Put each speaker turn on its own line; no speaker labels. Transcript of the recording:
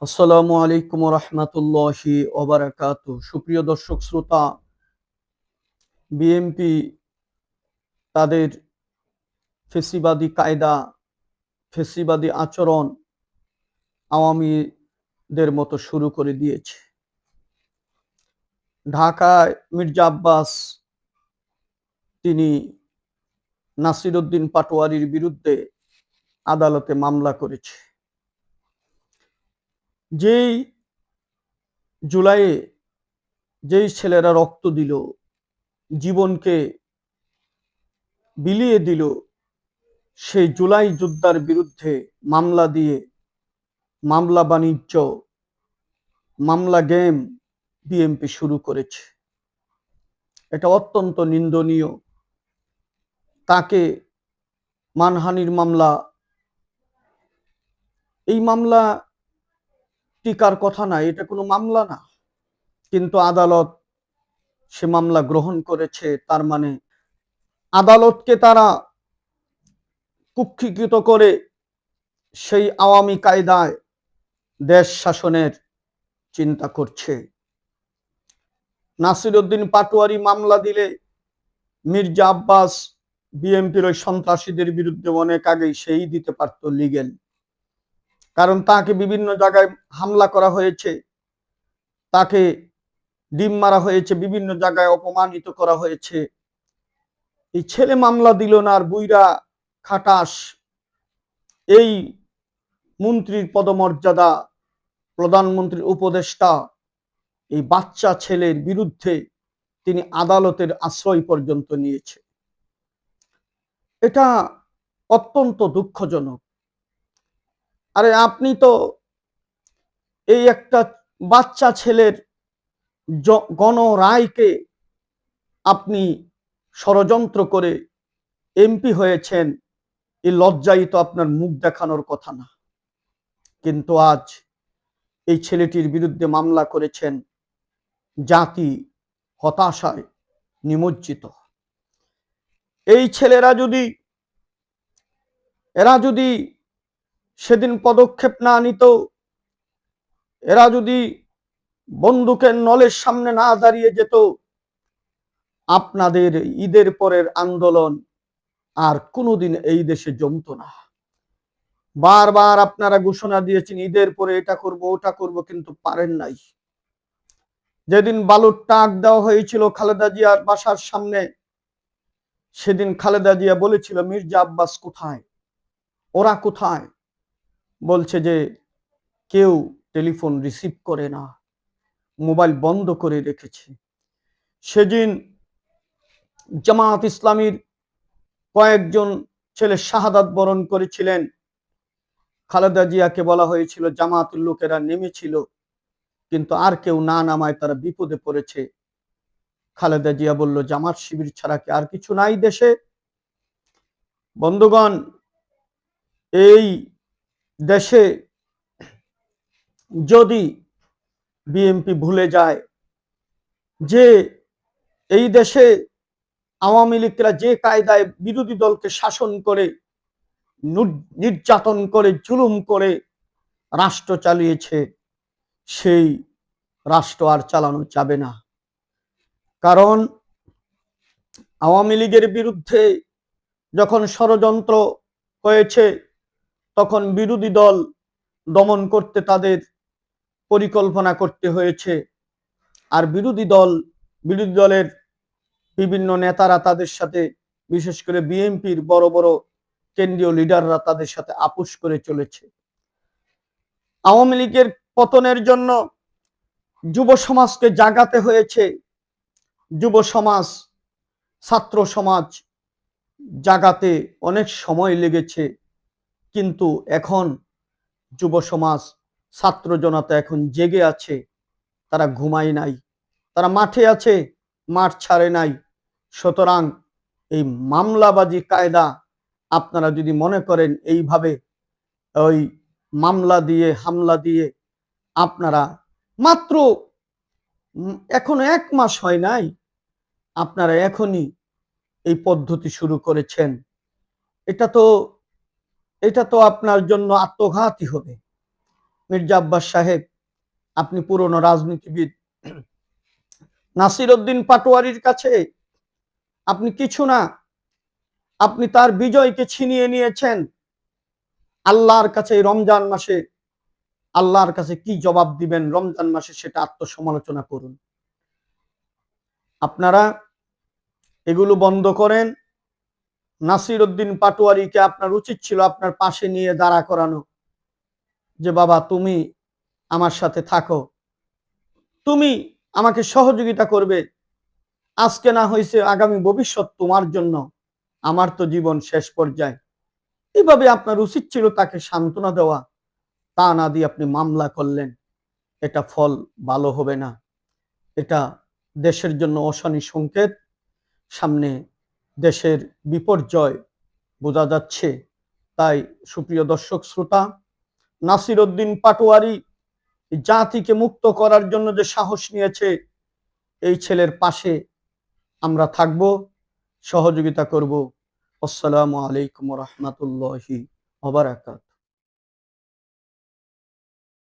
আসসালামু আলাইকুম রহমতুল্লাহি ওবারাকাতু। সুপ্রিয় দর্শক শ্রোতা, বিএনপি তাদের ফেসিবাদী কায়দা, ফেসিবাদী আচরণ আওয়ামীদের মতো শুরু করে দিয়েছে। ঢাকায় মির্জা আব্বাস তিনি নাসিরউদ্দিন পাটোয়ারির বিরুদ্ধে আদালতে মামলা করেছে। যেই জুলাইয়ে যেই ছেলেরা রক্ত দিল, জীবনকে বিলিয়ে দিল, সেই জুলাই যোদ্ধার বিরুদ্ধে মামলা দিয়ে মামলা বাণিজ্য, মামলা গেম বিএনপি শুরু করেছে। এটা অত্যন্ত নিন্দনীয়। তাকে মানহানির মামলা, এই মামলা টিকার কথা না, এটা কোনো মামলা না, কিন্তু আদালত সে মামলা গ্রহণ করেছে। তার মানে আদালতকে তারা কুক্ষিগত করে সেই আওয়ামী কায়দায় দেশ শাসনের চিন্তা করছে। নাসিরউদ্দিন পাটোয়ারি মামলা দিলে মির্জা আব্বাস বিএনপির ওই সন্ত্রাসীদের বিরুদ্ধে অনেক আগেই সেই দিতে পারত লিগেল, কারণ তাকে বিভিন্ন জায়গায় হামলা করা হয়েছে, তাকে ডিম মারা হয়েছে, বিভিন্ন জায়গায় অপমানিত করা হয়েছে। এই ছেলে মামলা দিল না, আর বুইরা খাটাস এই মন্ত্রীর পদমর্যাদা, প্রধানমন্ত্রীর উপদেষ্টা, এই বাচ্চা ছেলের বিরুদ্ধে তিনি আদালতের আশ্রয় পর্যন্ত নিয়েছে। এটা অত্যন্ত দুঃখজনক। আরে আপনি তো এই একটা বাচ্চা ছেলের গণরায়কে আপনি ষড়যন্ত্র করে এমপি হয়েছেন, এই লজ্জাই তো আপনার মুখ দেখানোর কথা না। কিন্তু আজ এই ছেলেটির বিরুদ্ধে মামলা করেছেন। জাতি হতাশায় নিমজ্জিত। এই ছেলেরা যদি, এরা যদি সেদিন পদক্ষেপ না নিত, এরা যদি বন্দুকের নলের সামনে না দাঁড়িয়ে যেত, আপনাদের ঈদের পরের আন্দোলন আর কোনোদিন এই দেশে জমত না। বারবার আপনারা ঘোষণা দিয়েছেন ঈদের পরে এটা করব ওটা করব, কিন্তু পারেন নাই। যেদিন বালুর টাক দেওয়া হয়েছিল খালেদা জিয়ার বাসার সামনে, সেদিন খালেদা জিয়া বলেছিল মির্জা আব্বাস কোথায়, ওরা কোথায়? বলছে যে কেউ টেলিফোন রিসিভ করে না, মোবাইল বন্ধ করে রেখেছে। সেদিন জামাত ইসলামীর কয়েকজন ছেলে শাহাদাত বরণ করেছিলেন। খালেদা জিয়াকে বলা হয়েছিল জামাতের লোকেরা নেমেছিল, কিন্তু আর কেউ না নামায় তারা বিপদে পড়েছে। খালেদা জিয়া বলল জামাত শিবির ছাড়া কি আর কিছু নাই দেশে? বন্ধুগণ, এই দেশে যদি বিএনপি ভুলে যায় যে এই দেশে আওয়ামী লীগরা যে কায়দায় বিরোধী দলকে শাসন করে, নির্যাতন করে, জুলুম করে রাষ্ট্র চালিয়েছে, সেই রাষ্ট্র আর চালানো যাবে না। কারণ আওয়ামী লীগের বিরুদ্ধে যখন ষড়যন্ত্র হয়েছে, তখন বিরোধী দল দমন করতে তাদের পরিকল্পনা করতে হয়েছে। আর বিরোধী দলের বিভিন্ন নেতারা তাদের সাথে, বিশেষ করে বিএনপির বড় বড় কেন্দ্রীয় লিডাররা তাদের সাথে আপোষ করে চলেছে। আওয়ামী লীগের পতনের জন্য যুব সমাজকে জাগাতে হয়েছে। যুব সমাজ, ছাত্র সমাজ জাগাতে অনেক সময় লেগেছে, কিন্তু এখন যুব সমাজ, ছাত্র জনতা এখন জেগে আছে, তারা ঘুমায় নাই, তারা মাঠে আছে, মাঠ ছাড়ে নাই। সুতরাং এই মামলাবাজি কায়দা আপনারা যদি মনে করেন এইভাবে ওই মামলা দিয়ে হামলা দিয়ে আপনারা মাত্র এখনো 1 মাস হয় নাই, আপনারা এখনই এই পদ্ধতি শুরু করেছেন, এটা তো আপনার জন্য আত্মঘাতী হবে। মির্জা আব্বাস সাহেব, আপনি পুরনো রাজনীতিবিদ, নাসির উদ্দিন পাটোয়ারির কাছে আপনি কিছু না, আপনি তার বিজয়কে ছিনিয়ে নিয়েছেন। আল্লাহর কাছে রমজান মাসে আল্লাহর কাছে কি জবাব দিবেন রমজান মাসে, সেটা আত্মসমালোচনা করুন। আপনারা এগুলো বন্ধ করেন। নাসির উদ্দিন পাটোয়ারিকে আপনার উচিত ছিল আপনার পাশে নিয়ে দাঁড়া করানো, যে বাবা তুমি আমার সাথে থাকো, তুমি আমাকে সহযোগিতা করবে, আজকে না হয়েছে আগামী ভবিষ্যৎ তোমার জন্য, আমার তো জীবন শেষ পর্যায়ে। এইভাবে আপনার উচিত ছিল তাকে সান্ত্বনা দেওয়া। তা না দিয়ে আপনি মামলা করলেন। এটা ফল ভালো হবে না। এটা দেশের জন্য অশনি সংকেত। সামনে দেশের বিপর্যয় বোঝা যাচ্ছে। তাই সুপ্রিয় দর্শক শ্রোতা, নাসির উদ্দিন পাটোয়ারি জাতিকে মুক্ত করার জন্য যে সাহস নিয়েছে, এই ছেলের পাশে আমরা থাকব, সহযোগিতা করব। আসসালামু আলাইকুম ওয়া রাহমাতুল্লাহি ওয়া বারাকাতুহু।